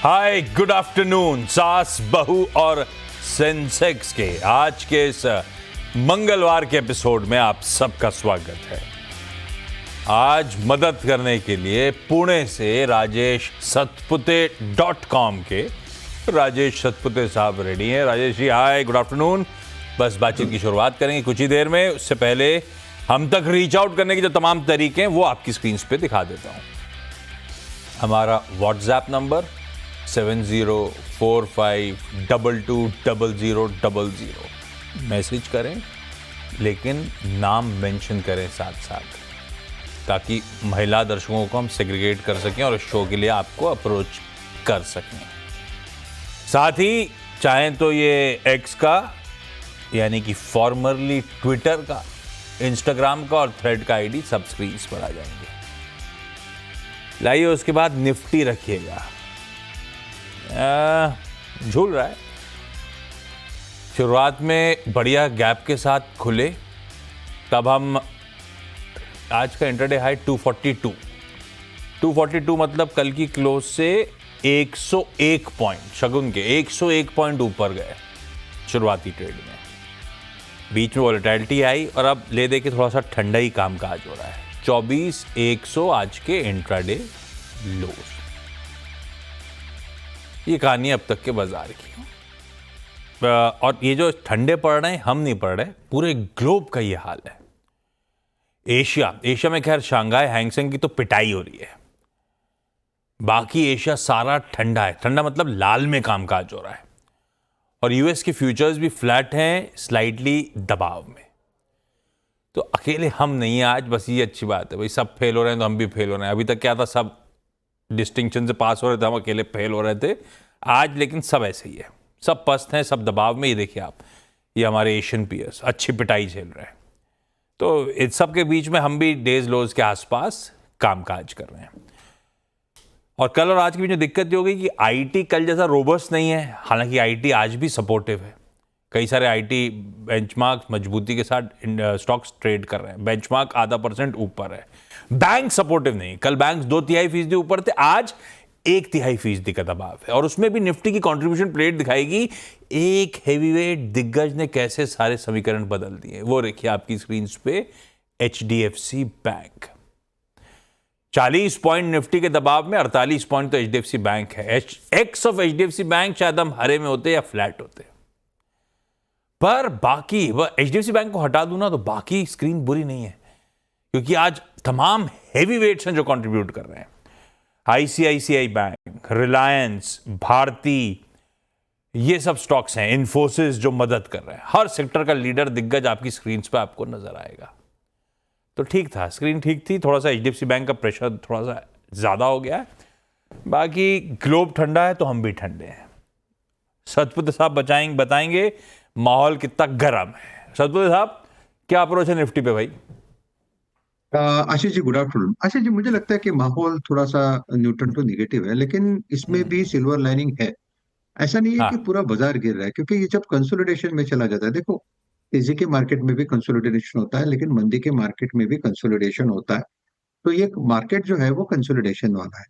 हाय, good afternoon. सास, बहू और सेंसेक्स के आज के इस मंगलवार के एपिसोड में आप सबका स्वागत है। आज मदद करने के लिए पुणे से rajesh.satpute.com के राजेश सतपुते साहब रेडी हैं। राजेश जी, हाय, गुड आफ्टरनून। बस बातचीत की शुरुआत करेंगे कुछ ही देर में। उससे पहले हम तक रीच आउट करने के जो तमाम तरीके हैं वो आपकी स्क्रीन पे दिखा देता हूं। हमारा व्हाट्सएप नंबर 7045220000। मैसेज करें, लेकिन नाम मेंशन करें साथ साथ, ताकि महिला दर्शकों को हम सेग्रीगेट कर सकें और इस शो के लिए आपको अप्रोच कर सकें। साथ ही चाहें तो ये एक्स का यानी कि फॉर्मरली ट्विटर का, इंस्टाग्राम का और थ्रेड का आईडी सब स्क्रीन पर आ जाएंगे। लाइए उसके बाद निफ्टी रखिएगा। झूल रहा है। शुरुआत में बढ़िया गैप के साथ खुले, तब हम आज का इंट्राडे हाई 242 मतलब कल की क्लोज से 101 पॉइंट, शगुन के 101 पॉइंट ऊपर गए शुरुआती ट्रेड में। बीच में वॉलेटिलिटी आई और अब ले दे के थोड़ा सा ठंडा ही कामकाज हो रहा है। 24,100 आज के इंट्राडे लोज। ये कहानी अब तक के बाजार की। और ये जो ठंडे पड़ रहे हैं, हम नहीं पड़ रहे, पूरे ग्लोब का ये हाल है। एशिया में खैर शांघाई हैंगसेंग की तो पिटाई हो रही है। बाकी एशिया सारा ठंडा है। ठंडा मतलब लाल में कामकाज हो रहा है। और यूएस के फ्यूचर्स भी फ्लैट हैं, स्लाइटली दबाव में। तो अकेले हम नहीं हैं आज, बस ये अच्छी बात है भाई। सब फेल हो रहे हैं तो हम भी फेल हो रहे हैं। अभी तक क्या था, सब डिस्टिंक्शन से पास हो रहे थे, हम अकेले फेल हो रहे थे। आज लेकिन सब ऐसे ही है, सब पस्त हैं, सब दबाव में। ये देखिए आप, ये हमारे एशियन पीयर्स अच्छी पिटाई झेल रहे हैं। तो इस सब के बीच में हम भी डेज लोज के आसपास कामकाज कर रहे हैं। और कल और आज के बीच में दिक्कत ये हो गई कि आईटी कल जैसा रोबस्ट नहीं है। हालांकि आईटी आज भी सपोर्टिव है। कई सारे आईटी बेंचमार्क मजबूती के साथ स्टॉक्स ट्रेड कर रहे हैं। बेंचमार्क 0.5% ऊपर है। बैंक सपोर्टिव नहीं। कल बैंक 2/3% ऊपर थे, आज 1/3% का दबाव है। और उसमें भी निफ्टी की कंट्रीब्यूशन प्लेट दिखाएगी एक हेवीवेट दिग्गज ने कैसे सारे समीकरण बदल दिए। वो देखिए आपकी स्क्रीन पे, एचडीएफसी बैंक 40 पॉइंट निफ्टी के दबाव में, 48 पॉइंट तो एचडीएफसी बैंक है। एक्स ऑफ एचडीएफसी बैंक शायद हम हरे में होते या फ्लैट होते। पर बाकी एचडीएफसी बैंक को हटा दूं ना तो बाकी स्क्रीन बुरी नहीं है, क्योंकि आज तमाम हेवी वेट्स हैं जो कंट्रीब्यूट कर रहे हैं। आईसीआईसीआई बैंक, रिलायंस, भारती, ये सब स्टॉक्स हैं। इन्फोसिस जो मदद कर रहे हैं। हर सेक्टर का लीडर दिग्गज आपकी स्क्रीन पे आपको नजर आएगा। तो ठीक था, स्क्रीन ठीक थी। थोड़ा सा एचडीएफसी बैंक का प्रेशर थोड़ा सा ज्यादा हो गया है। बाकी ग्लोब ठंडा है तो हम भी ठंडे हैं। सतपुते साहब बताएंगे माहौल कितना गर्म है। सतपुते साहब, क्या अप्रोच है निफ्टी पे भाई? Ashish ji, good afternoon. आशीष जी, मुझे लगता है कि माहौल थोड़ा सा न्यूट्रल टू निगेटिव है, लेकिन इसमें भी सिल्वर लाइनिंग है। ऐसा नहीं है कि हाँ। पूरा बाजार गिर रहा है, क्योंकि ये जब कंसोलिडेशन में चला जाता है, देखो, तेजी के मार्केट में भी कंसोलिडेशन होता है, लेकिन मंदी के मार्केट में भी कंसोलिडेशन होता है। तो ये मार्केट जो है वो कंसोलिडेशन वाला है।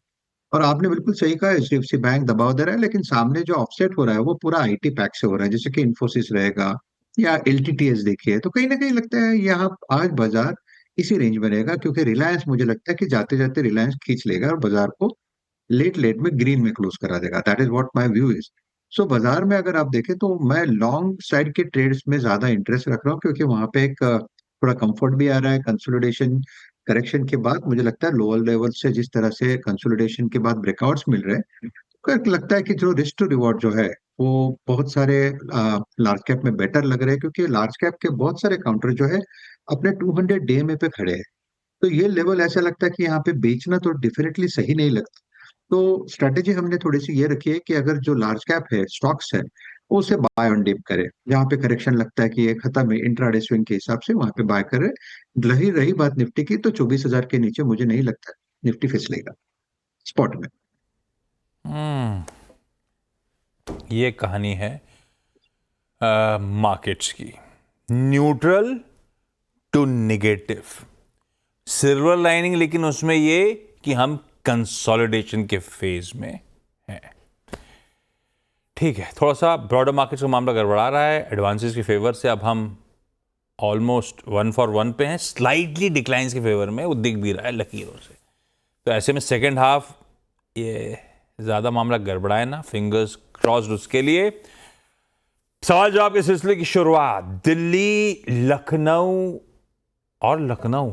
और आपने बिल्कुल सही कहा, एचडीएफसी बैंक दबाव दे रहा है, लेकिन सामने जो ऑफसेट हो रहा है वो पूरा आईटी पैक से हो रहा है, जैसे कि इन्फोसिस रहेगा या एलटीटीएस देखिए। तो कहीं ना कहीं लगता है यहाँ आज बाजार इसी रेंज में रहेगा, क्योंकि रिलायंस, मुझे लगता है कि जाते जाते रिलायंस खींच लेगा और बाजार को लेट लेट में ग्रीन में क्लोज करा देगा। That is what my view is. So बाजार में अगर आप देखें तो मैं लॉन्ग साइड के ट्रेड्स में ज्यादा इंटरेस्ट रख रहा हूँ, क्योंकि वहां पे एक थोड़ा कंफर्ट भी आ रहा है। कंसोलिडेशन करेक्शन के बाद मुझे लगता है लोअर लेवल से जिस तरह से कंसोलिडेशन के बाद ब्रेकआउट्स मिल रहे हैं, तो लगता है कि जो रिस्क टू रिवॉर्ड जो है वो बहुत सारे लार्ज कैप में बेटर लग रहे हैं, क्योंकि लार्ज कैप के बहुत सारे काउंटर जो है अपने 200 डीएमए पे खड़े हैं। तो ये लेवल ऐसा लगता है कि यहाँ पे बेचना तो डेफिनेटली सही नहीं लगता। तो स्ट्रेटेजी हमने थोड़ी सी ये रखी है कि अगर जो लार्ज कैप है, स्टॉक्स है, वो उसे बाय ऑन डिप करे। जहाँ पे करेक्शन लगता है कि ये खत्म है इंट्राडे स्विंग के हिसाब से, वहां पे बाय करे। रही बात निफ्टी की, तो 24,000 के नीचे मुझे नहीं लगता निफ्टी फिसलेगा स्पॉट में। ये कहानी है मार्केट्स की, neutral to negative. Silver lining लेकिन उसमें ये कि हम कंसोलिडेशन के फेज में हैं। ठीक है, थोड़ा सा ब्रॉडर मार्केट का मामला गड़बड़ा रहा है एडवांसेस के फेवर से। अब हम ऑलमोस्ट 1 for 1 पे हैं, स्लाइटली डिक्लाइंस के फेवर में, वो दिख भी रहा है लकीरों से। तो ऐसे में सेकेंड हाफ ये ज़्यादा मामला गड़बड़ाए ना, फिंगर्स क्रॉस्ड उसके लिए। सवाल जवाब के सिलसिले की शुरुआत दिल्ली, लखनऊ और लखनऊ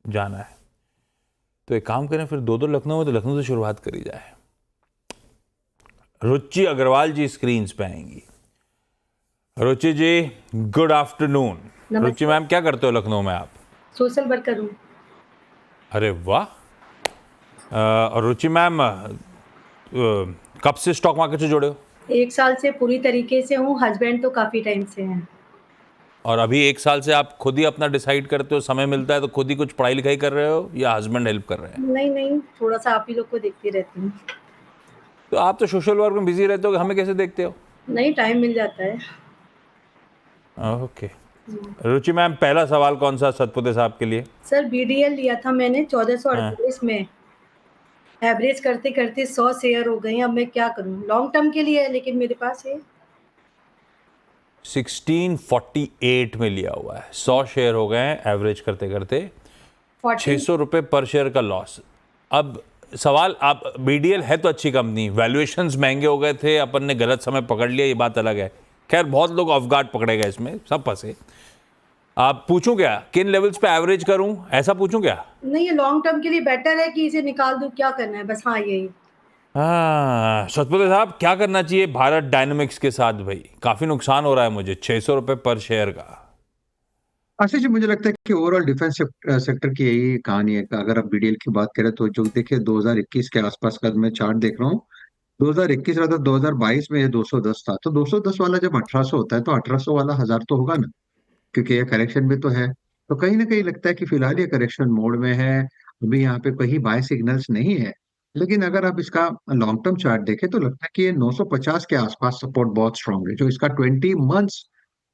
जाना है, तो एक काम करें फिर दो लखनऊ है तो लखनऊ से शुरुआत करी जाए। रुचि अग्रवाल जी स्क्रीन पे आएंगी। रुचि जी गुड आफ्टरनून। रुचि मैम क्या करते हो लखनऊ में आप? सोशल वर्कर हूँ। अरे वाह। और रुचि मैम कब से स्टॉक मार्केट से जुड़े हो? 1 साल से पूरी तरीके से हूँ, हस्बैंड तो काफ़ी टाइम से हैं। और अभी 1 साल से आप खुद ही अपना डिसाइड करते हो, समय मिलता है तो खुद ही कुछ पढ़ाई लिखाई कर रहे हो या हस्बैंड हेल्प कर रहे हैं? नहीं, थोड़ा सा आप ही लोग को देखती रहती हूँ। तो आप तो सोशल वर्क में बिजी रहते हो, हमें कैसे देखते हो? नहीं, टाइम मिल जाता है। ओके। रुचि मैम पहला सवाल कौन सा सतपुते साहब के लिए? सर BDL लिया था मैंने 1448 में, एवरेज करते करते 100 शेयर हो गए। अब मैं क्या करूँ? लॉन्ग टर्म के लिए है लेकिन मेरे पास है। 1648 में लिया हुआ है, 100 शेयर हो गए हैं एवरेज करते करते, 600 रुपये पर शेयर का लॉस। अब सवाल, आप BDL है तो अच्छी कंपनी, वैल्यूएशंस महंगे हो गए थे, अपन ने गलत समय पकड़ लिया, ये बात अलग है। खैर बहुत लोग ऑफ गार्ड पकड़े गए इसमें, सब फंसे। आप पूछूं क्या किन लेवल्स पे एवरेज करूं, ऐसा पूछूं क्या? नहीं, ये लॉन्ग टर्म के लिए बेटर है कि इसे निकाल दूँ, क्या करना है बस। हाँ यही। हाँ सतपुते साहब क्या करना चाहिए भारत डायनामिक्स के साथ? भाई काफी नुकसान हो रहा है मुझे, 600 रुपये पर शेयर का। आशीष जी, मुझे लगता है कि ओवरऑल डिफेंस सेक्टर की यही कहानी है कि अगर आप बीडीएल की बात करें तो जो देखिए 2021 के आसपास का मैं चार्ट देख रहा हूँ, 2021 रहा था, 2022 में ये 210 था। तो 210 वाला जब 1800 होता है तो 1800 वाला 1000 तो होगा ना, क्योंकि ये करेक्शन भी तो है। तो कहीं ना कहीं लगता है कि फिलहाल ये करेक्शन मोड में है, अभी यहाँ पे कहीं बाय सिग्नल्स नहीं है। लेकिन अगर आप इसका लॉन्ग टर्म चार्ट देखें तो लगता है कि ये 950 के आसपास सपोर्ट बहुत स्ट्रांग है, जो इसका 20 मंथ्स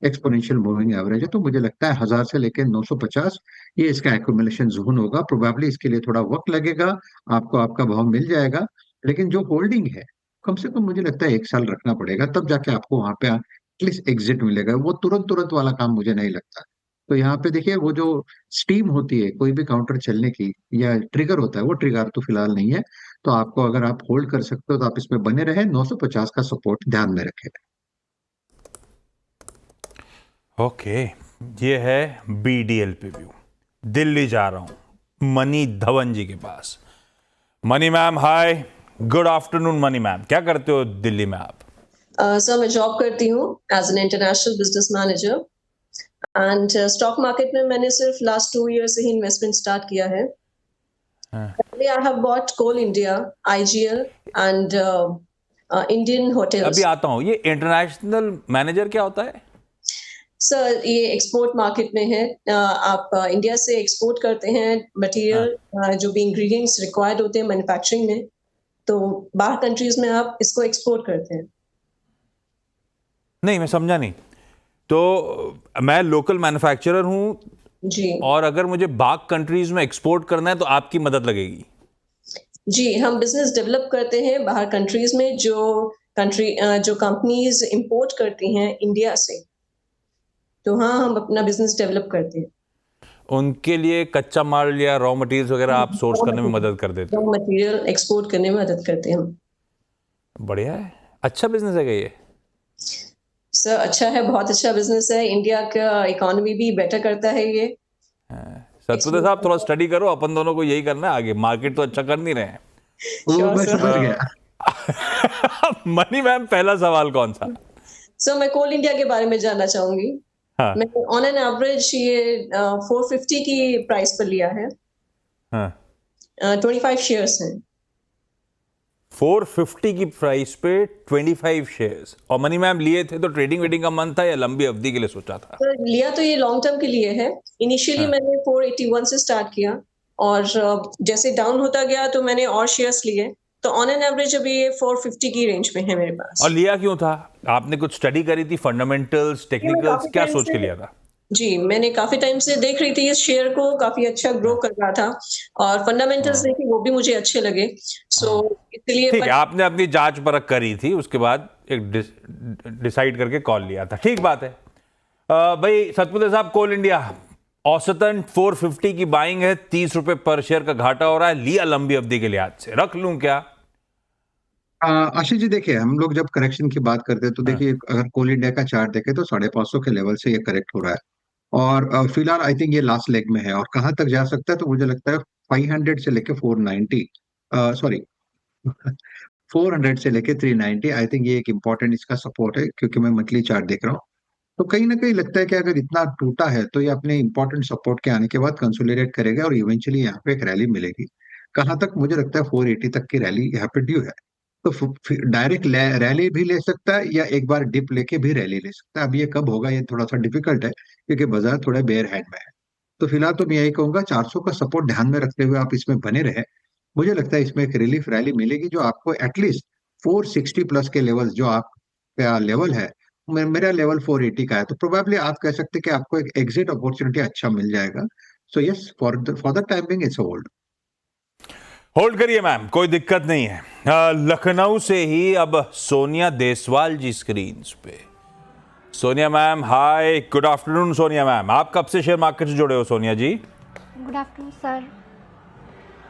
एक्सपोनेंशियल मूविंग एवरेज है। तो मुझे लगता है 1000 से लेकर 950 ये इसका एक्यूमुलेशन जोन होगा। प्रोबेबली इसके लिए थोड़ा वक्त लगेगा, आपको आपका भाव मिल जाएगा, लेकिन जो होल्डिंग है कम से कम मुझे लगता है 1 साल रखना पड़ेगा, तब जाके आपको वहां पे एटलीस्ट एग्जिट मिलेगा। वो तुरंत तुरंत वाला काम मुझे नहीं लगता। तो यहाँ पे देखिए वो जो स्टीम होती है कोई भी काउंटर चलने की, या ट्रिगर होता है, वो ट्रिगर तो फिलहाल नहीं है। तो आपको अगर आप होल्ड कर सकते हो तो आप इसमें बने रहे, 950 का सपोर्ट ध्यान में रखें। ओके, ये है BDL पे व्यू। दिल्ली जा रहा हूं मनी धवन जी के पास। Mani ma'am hi, good afternoon. Mani ma'am क्या करते हो दिल्ली में आप? सर मैं जॉब करती हूँ as an international business manager, and stock market में मैंने सिर्फ लास्ट 2 ईयर से ही इन्वेस्टमेंट स्टार्ट किया है। I have bought Coal India, IGL and Indian Hotels. अभी आता हूं, ये इंटरनेशनल मैनेजर क्या होता है? सर ये एक्सपोर्ट मार्केट में है। आप इंडिया से एक्सपोर्ट करते हैं मटेरियल, जो भी इंग्रेडिएंट्स रिक्वायर्ड होते हैं मैन्युफैक्चरिंग में, तो बाहर कंट्रीज में आप इसको एक्सपोर्ट करते हैं। नहीं मैं समझा नहीं। तो मैं लोकल मैन्युफैक्चरर हूं जी, और अगर मुझे बाहर कंट्रीज में एक्सपोर्ट करना है तो आपकी मदद लगेगी? जी, हम बिजनेस डेवलप करते हैं बाहर कंट्रीज में, जो कंपनीज इंपोर्ट करती हैं इंडिया से, तो हाँ हम अपना बिजनेस डेवलप करते हैं। उनके लिए कच्चा माल या रॉ मटेरियल्स वगैरह आप सोर्स करने में मदद कर देते हो? रॉ मटेरियल एक्सपोर्ट करने में मदद करते हैं हम। बढ़िया है, अच्छा बिजनेस है क्या ये? सर अच्छा है, बहुत अच्छा बिजनेस है, इंडिया का इकोनॉमी भी बेटर करता है ये। सतपुते साहब थोड़ा स्टडी करो, अपन दोनों को यही करना है आगे, मार्केट तो अच्छा कर नहीं रहे हैं। वो मैं सर। समझ गया। मनी मैम पहला सवाल कौन सा? सर मैं कोल इंडिया के बारे में जानना चाहूंगी। हाँ, मैं ऑन एन एवरेज ये 450 की प्राइस पर लिया है। हाँ। 25 शेयर्स हैं। 450 की प्राइस पे 25 शेयर्स। और मनी मैम लिए थे तो ट्रेडिंग वेडिंग का मन था या लंबी अवधि के लिए सोचा था? सर लिया तो ये लॉन्ग टर्म के लिए है। इनिशियली मैंने 481 से स्टार्ट किया, और जैसे डाउन होता गया तो मैंने और शेयर्स लिए, तो ऑन एन एवरेज अभी ये 450 की रेंज में है मेरे पास। और लिया क्यों था? आपने कुछ स्टडी करी थी, फंडामेंटल्स, टेक्निकल्स, क्या सोच के लिया था? जी, मैंने काफ़ी टाइम से देख रही थी इस शेयर को, काफ़ी अच्छा ग्रो कर रहा था और फंडामेंटल्स हाँ देखे वो भी मुझे अच्छे लगे। सो हाँ इसलिए ठीक है, आपने अपनी जांच परख करी थी, उसके बाद एक डिसाइड करके कॉल लिया था, ठीक बात है। भाई सतपुते साहब, कोल इंडिया औसतन 450 की बाइंग है, 30 रुपए पर शेयर का घाटा हो रहा है, लिया लंबी अवधि के लिहाज से, रख लूं क्या? आशीष जी देखिए, हम लोग जब करेक्शन की बात करते हैं तो हाँ देखिए, अगर कोल इंडिया का चार्ट देखें तो 550 के लेवल से ये करेक्ट हो रहा है। और फिलहाल आई थिंक ये लास्ट लेग में है, और कहाँ तक जा सकता है तो मुझे लगता है 500 से लेके 490, सॉरी 400 से लेके 390, आई थिंक ये एक इम्पोर्टेंट इसका सपोर्ट है, क्योंकि मैं मंथली चार्ट देख रहा हूँ। तो कहीं ना कहीं लगता है कि अगर इतना टूटा है तो ये अपने इंपॉर्टेंट सपोर्ट के आने के बाद कंसोलिडेट करेगा और इवेंचुअली यहाँ पे एक रैली मिलेगी। कहाँ तक? मुझे लगता है 480 तक की रैली यहाँ पे ड्यू है। तो डायरेक्ट रैली भी ले सकता है या एक बार डिप लेके भी रैली ले सकता है। अब ये कब होगा ये थोड़ा सा डिफिकल्ट है, क्योंकि बाजार थोड़ा बेयर हैंड में है। तो फिलहाल तो मैं यही कहूंगा, 400 का सपोर्ट ध्यान में रखते हुए आप इसमें बने रहे। मुझे लगता है इसमें एक रिलीफ रैली मिलेगी, जो आपको एटलीस्ट 460 प्लस के लेवल, जो आपका लेवल है, मेरा लेवल 480 का है, तो प्रोबेबली आप कह सकते हैं कि आपको एक एग्जिट अपॉर्चुनिटी अच्छा मिल जाएगा। So yes, for the time being it's hold. Hold करिए मैम, कोई दिक्कत नहीं है। लखनऊ से ही अब सोनिया देसवाल जी स्क्रीन पे। Sonia ma'am, hi, good afternoon. Sonia ma'am, आप कब से शेयर मार्केट से जुड़े हो Sonia ji? Good afternoon sir.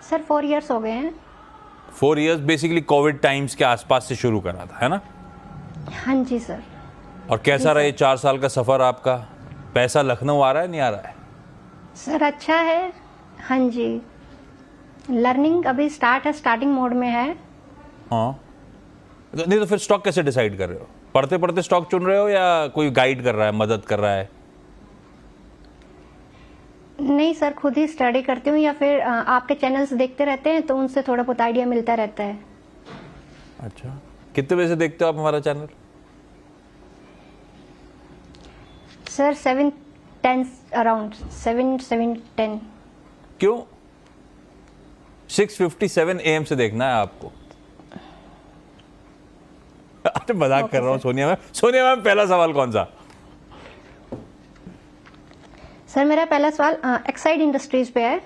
Sir 4 years हो गए हैं। 4 इयर्स, बेसिकली कोविड टाइम्स के आसपास से शुरू करा था, है ना? हाँ जी सर। और कैसा रहा ये 4 साल का सफर आपका? पैसा लखनऊ आ रहा है, नहीं आ रहा है? सर अच्छा है, हाँ जी। लर्निंग अभी स्टार्ट है, स्टार्टिंग मोड में है। हाँ, नहीं तो फिर स्टॉक कैसे डिसाइड कर रहे हो? पढ़ते पढ़ते स्टॉक चुन रहे हो या कोई गाइड कर रहा है, मदद कर रहा है? नहीं सर, खुद ही स्टडी करती हूँ या फिर आपके चैनल्स देखते रहते हैं तो उनसे थोड़ा बहुत आइडिया मिलता रहता है। अच्छा, कितने बजे से देखते हो आप हमारा चैनल? Sir 7-10 around 7-10। क्यों? 6:57 AM से देखना है आपको? अरे मजाक कर रहा हूँ सोनिया मैम। सोनिया मैम, पहला सवाल कौन सा? सर मेरा पहला सवाल एक्साइड इंडस्ट्रीज पे है।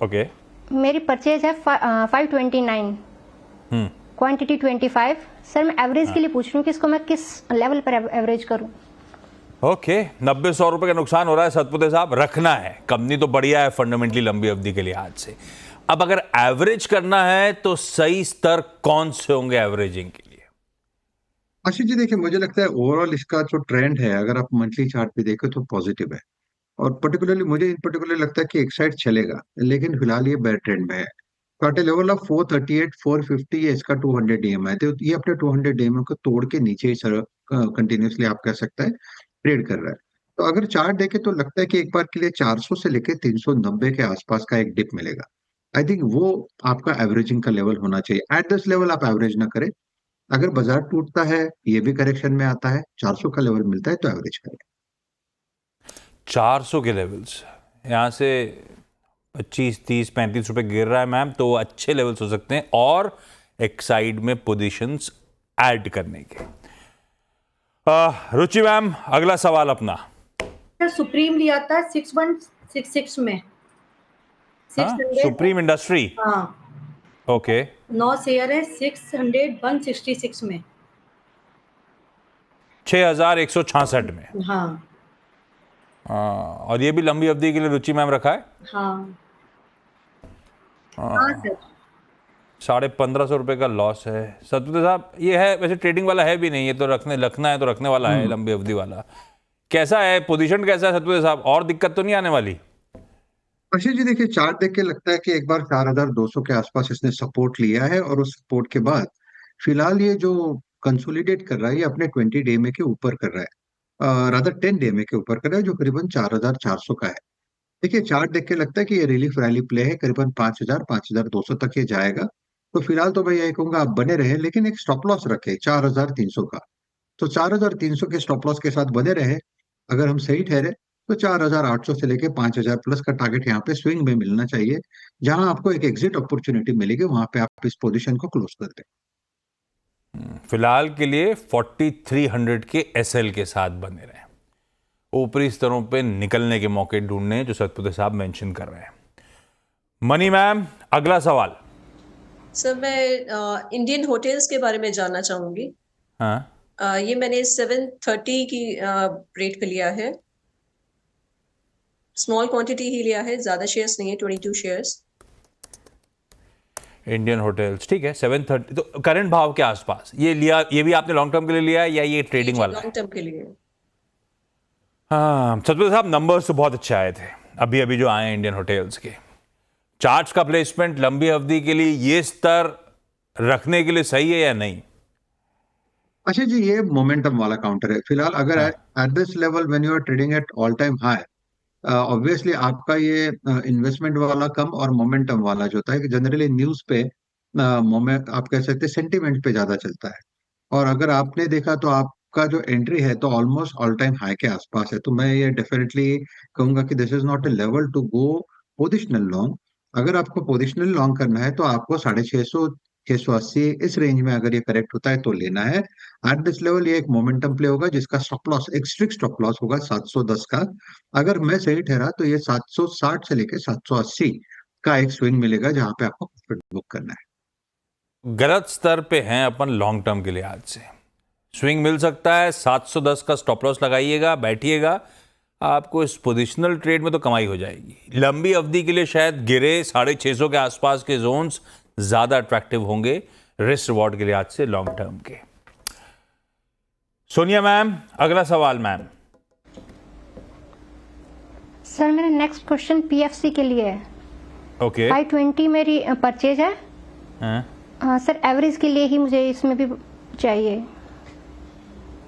ओके। मेरी परचेज है 529, क्वांटिटी 25। सर मैं एवरेज के लिए पूछ रही हूँ कि इसको मैं किस लेवल पर एवरेज करूँ? ओके, 90-100 रुपए का नुकसान हो रहा है सतपुते साहब, रखना है। कंपनी तो बढ़िया है फंडामेंटली लंबी अवधि के लिहाज से। अब अगर एवरेज करना है तो सही स्तर कौन से होंगे एवरेजिंग के लिए? आशीष जी देखिए, मुझे लगता है ओवरऑल इसका जो ट्रेंड है, अगर आप मंथली चार्ट पे देखें तो पॉजिटिव है। और पर्टिकुलरली मुझे इन पर्टिकुलर लगता है कि एक साइड चलेगा, लेकिन फिलहाल ये बैड ट्रेंड में है। तो एट ए लेवल ऑफ 438 450 ये इसका 200 डीएम है, तो ये अपने 200 डीएम को तोड़ के नीचे ही सर कंटिन्यूसली आप कह सकते हैं ट्रेड कर रहा है। तो अगर चार्ट देखे तो लगता है कि एक बार के लिए 400 से लेके 390 के आसपास का एक डिप मिलेगा। आई थिंक वो आपका एवरेजिंग का लेवल होना चाहिए। एट दिस लेवल आप एवरेज ना करें। अगर बाजार टूटता है, ये भी करेक्शन में आता है, 400 का लेवल मिलता है तो एवरेज करें। 400 के लेवल्स, यहाँ से 25, 30, 35 रुपए गिर रहा है मैम, तो अच्छे लेवल्स हो सकते हैं और एक साइड में पोजीशंस ऐड करने के। रुचि मैम, अगला सवाल अपना। सर सुप्रीम लिया था 6166 में। हाँ, 600, सुप्रीम इंडस्ट्री। हाँ, ओके। 9 शेयर है 600 में। 6166 में। हाँ और ये भी लंबी अवधि के लिए रुचि मैम रखा है? हाँ हाँ सर। 1550 रुपए का लॉस है सतपुते साहब। ये है वैसे ट्रेडिंग वाला है भी नहीं, ये तो रखना है तो रखने वाला है, लंबी अवधि वाला। कैसा है पोजीशन, कैसा है सतपुते साहब? और दिक्कत तो नहीं आने वाली? आशीष जी देखिए, चार्ट देख के लगता है कि एक बार 4200 के आसपास इसने सपोर्ट लिया है, और उस सपोर्ट के बाद फिलहाल ये जो कंसोलिडेट कर रहा है, ये अपने 20 डे में के ऊपर कर रहा है, रादर 10 डे में के ऊपर कर रहा है, जो करीबन 4400 का है। देखिए, चार्ट देख के लगता है कि ये रिलीफ रैली प्ले है, करीबन 5200 तक ये जाएगा। तो फिलहाल तो मैं यही कहूंगा, आप बने रहे, लेकिन एक स्टॉप लॉस रखे 4300 का। तो 4300 के स्टॉप लॉस के साथ बने रहे। अगर हम सही ठहरे तो 4800 से लेके 5000 प्लस का टारगेट यहाँ पे स्विंग में मिलना चाहिए, जहां आपको एक एग्जिट अपॉर्चुनिटी मिलेगी, वहां पे आप इस पोजीशन को क्लोज कर दें। फिलहाल के लिए 4300 के एसएल के साथ बने रहे। ऊपरी स्तरों पे निकलने के मौके ढूंढने हैं, जो सतपुते साहब मेंशन कर रहे हैं। मनी मैम, अगला सवाल। सर मैं इंडियन होटल्स के बारे में जानना चाहूंगी। हाँ, ये मैंने 730 की रेट पे लिया है, स्मॉल क्वांटिटी ही लिया है, ज्यादा शेयर्स नहीं है, 22 शेयर्स। इंडियन होटल्स, ठीक है, 730 तो करंट भाव के आसपास ये लिया। ये भी आपने लॉन्ग टर्म के लिए लिया है या ये ट्रेडिंग वाला है? लॉन्ग टर्म के लिए। हाँ सतपुते साहब, नंबर्स तो बहुत अच्छे आए थे अभी अभी जो आए हैं इंडियन होटल्स के। चार्ट्स का प्लेसमेंट लंबी अवधि के लिए ये स्तर रखने के लिए सही है या नहीं? अच्छा जी, ये मोमेंटम वाला काउंटर है फिलहाल। अगर at this level when you are trading at all time high, obviously आपका ये इन्वेस्टमेंट वाला कम और मोमेंटम वाला जो होता है, जनरली न्यूज पे मोमेंट आप कह सकते हैं सेंटिमेंट पे ज्यादा चलता है। और अगर आपने देखा तो आपका जो एंट्री है तो ऑलमोस्ट ऑल टाइम हाई के आसपास है। तो मैं ये डेफिनेटली कहूंगा कि this is not a level to go positional long. अगर आपको पोजिशनल लॉन्ग करना है तो आपको 650 680 इस रेंज में अगर ये करेक्ट होता है तो लेना है। एट दिस लेवल ये एक मोमेंटम प्ले होगा जिसका स्टॉप लॉस, एक स्ट्रिक्ट स्टॉप लॉस होगा 710 का। अगर मैं सही ठहरा तो ये 760 से लेकर 780 का एक स्विंग मिलेगा जहां पे आपको प्रॉफिट बुक करना है। गलत स्तर पे हैं अपन लॉन्ग टर्म के लिहाज से। स्विंग मिल सकता है, 710 का स्टॉप लॉस लगाइएगा, बैठिएगा, आपको इस पोजिशनल ट्रेड में तो कमाई हो जाएगी। लंबी अवधि के लिए शायद गिरे 650 के आसपास के जोन्स ज्यादा अट्रैक्टिव होंगे रिस्क रिवॉर्ड के लिहाज से लॉन्ग टर्म के। सोनिया मैम, अगला सवाल मैम। सर मेरा नेक्स्ट क्वेश्चन पीएफसी के लिए है। ओके। 520 मेरी परचेज है। हाँ, हाँ सर, एवरेज के लिए ही मुझे इसमें भी चाहिए।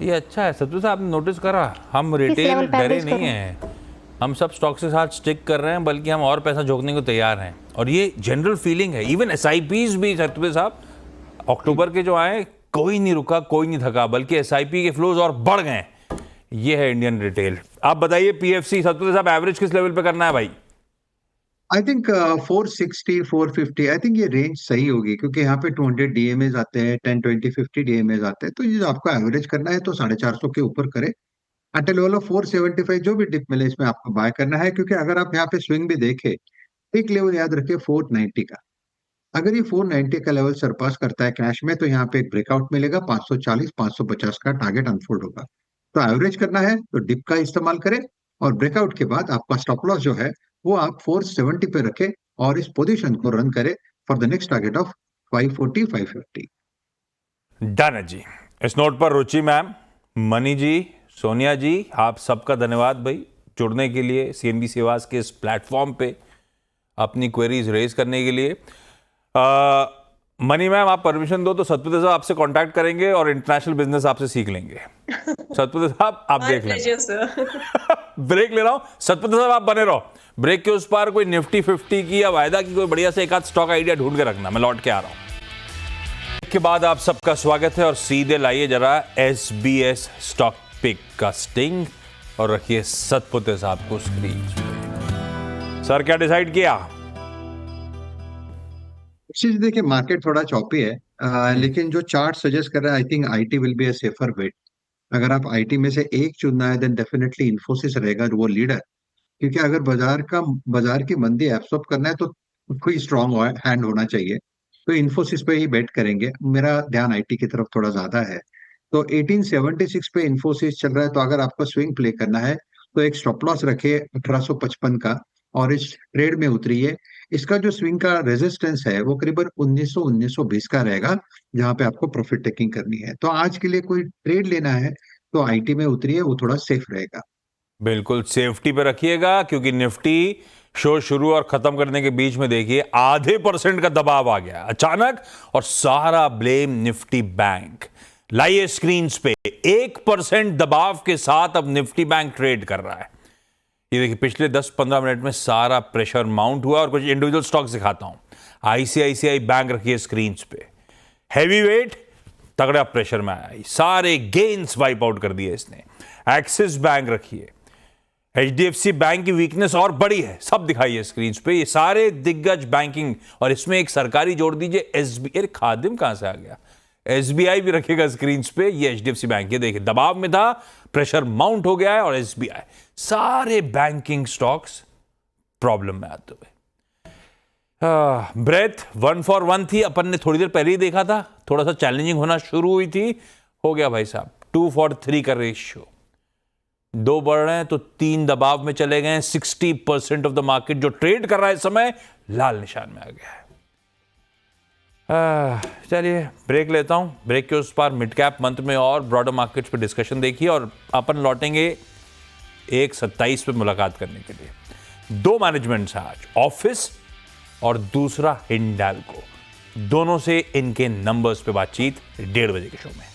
ये अच्छा है सतपुते साहब, आपने नोटिस करा हम रिटेल लेवल पे डरे एवरेज नहीं करूं? हैं, हम सब स्टॉक के साथ स्टिक कर रहे हैं, बल्कि हम और पैसा झोंकने को तैयार हैं। और ये जनरल फीलिंग है। इवन एसआईपीज भी सतपुते साहब अक्टूबर के जो आए, कोई नहीं रुका, कोई नहीं थका, बल्कि एसआईपी के फ्लोज और बढ़ गए। ये है इंडियन रिटेल। आप बताइए पीएफसी सतपुते साहब, एवरेज किस लेवल पे करना है भाई? आई थिंक 460 450, आई थिंक ये रेंज सही होगी क्योंकि यहाँ पे 200 डीएमएज आते हैं, 10 20 50 डीएमएज आते हैं। तो ये जो आपको एवरेज करना है तो 450 के ऊपर करे। एट ए लेवल ऑफ 475 जो भी डिप मिले इसमें आपको बाय करना है, क्योंकि अगर आप यहाँ पे स्विंग भी देखे, एक लेवल याद रखिए 490 का। अगर ये 490 का लेवल सरपास करता है कैश में तो यहाँ पे एक ब्रेकआउट मिलेगा, 540 550 का टारगेट अनफोल्ड होगा। तो एवरेज करना है तो डिप का इस्तेमाल करें, और ब्रेकआउट के बाद आपका स्टॉप लॉस जो है वो आप 470 पे रखें और इस पोजीशन को रन करें for the next target of 540 550। Done है जी। इस नोट पर रुचि मैम, मनी जी, सोनिया जी, आप सबका धन्यवाद भाई जुड़ने के लिए, सीएनबीसी आवाज के इस प्लेटफॉर्म पे अपनी क्वेरीज रेज करने के लिए। मनी मैम, आप परमिशन दो तो सतपुते साहब आपसे कांटेक्ट करेंगे और इंटरनेशनल बिजनेस आपसे सीख लेंगे। सतपुते साहब आप देख लें। ब्रेक ले रहा हूं, सतपुते साहब आप बने रहो। ब्रेक के उस पार कोई निफ्टी 50 की या वायदा की कोई बढ़िया से एक आध स्टॉक आइडिया ढूंढ के रखना, मैं लौट के आ रहा हूं। के बाद आप सबका स्वागत है और सीधे लाइए जरा एसबीएस स्टॉक पिक का स्टिंग और रखिए सतपुते साहब को स्क्रीन पे। सर क्या डिसाइड किया? चीज देखिए, मार्केट थोड़ा चॉपी है, लेकिन जो चार्ट सजेस्ट कर रहा है I think IT will be a safer bet. अगर आप आईटी में से एक चुनना है देन डेफिनेटली इन्फोसिस रहेगा वो लीडर, क्योंकि अगर बाजार की मंदी एब्सॉर्ब करना है तो कोई स्ट्रांग हैंड होना चाहिए। तो इन्फोसिस पे ही बेट करेंगे। मेरा ध्यान आईटी की तरफ थोड़ा ज्यादा है। तो 1876 पे इन्फोसिस चल रहा है, तो अगर आपको स्विंग प्ले करना है तो एक स्टॉप लॉस रखिए 1855 का और इस ट्रेड में उतरिए। इसका जो स्विंग का रेजिस्टेंस है वो करीबन 1920 का रहेगा, जहां पे आपको प्रॉफिट टेकिंग करनी है। तो आज के लिए कोई ट्रेड लेना है तो आईटी में उतरिए, वो थोड़ा सेफ रहेगा। बिल्कुल सेफ्टी पे रखिएगा, क्योंकि निफ्टी शो शुरू और खत्म करने के बीच में देखिए आधे % का दबाव आ गया अचानक, और सारा ब्लेम निफ्टी बैंक। लाइए स्क्रीन पे 1% दबाव के साथ अब निफ्टी बैंक ट्रेड कर रहा है। ये देखिए पिछले 10-15 मिनट में सारा प्रेशर माउंट हुआ। और कुछ इंडिविजुअल स्टॉक्स दिखाता हूं। आईसीआईसीआई बैंक रखिए स्क्रीन पे, हैवी वेट तगड़ा प्रेशर में आया, सारे गेन्स वाइप आउट कर दिए इसने। एक्सिस बैंक रखिए, एचडीएफसी बैंक की वीकनेस और बड़ी है, सब दिखाइए स्क्रीन पे, ये सारे दिग्गज बैंकिंग। और इसमें एक सरकारी जोड़ दीजिए एसबीआई। खादिम कहां से आ गया? एसबीआई भी रखेगा स्क्रीन पे, ये एचडीएफसी बैंक, ये देखिए दबाव में था, प्रेशर माउंट हो गया है, और एसबीआई, सारे बैंकिंग स्टॉक्स प्रॉब्लम में आते हुए। ब्रेथ 1 for 1 थी, अपन ने थोड़ी देर पहले ही देखा था, थोड़ा सा चैलेंजिंग होना शुरू हुई थी, हो गया भाई साहब 2 for 3 का रेशियो, 2 बढ़ रहे हैं तो 3 दबाव में चले गए। 60% ऑफ द मार्केट जो ट्रेड कर रहा है इस समय लाल निशान में आ गया है। चलिए ब्रेक लेता हूं, ब्रेक के उस पार मिड कैप मंथ में और ब्रॉडर मार्केट्स पे डिस्कशन देखिए, और अपन लौटेंगे 1:27 पे मुलाकात करने के लिए। 2 मैनेजमेंट्स हैं आज, ऑफिस और दूसरा हिंडाल्को, दोनों से इनके नंबर्स पे बातचीत 1:30 बजे के शो में।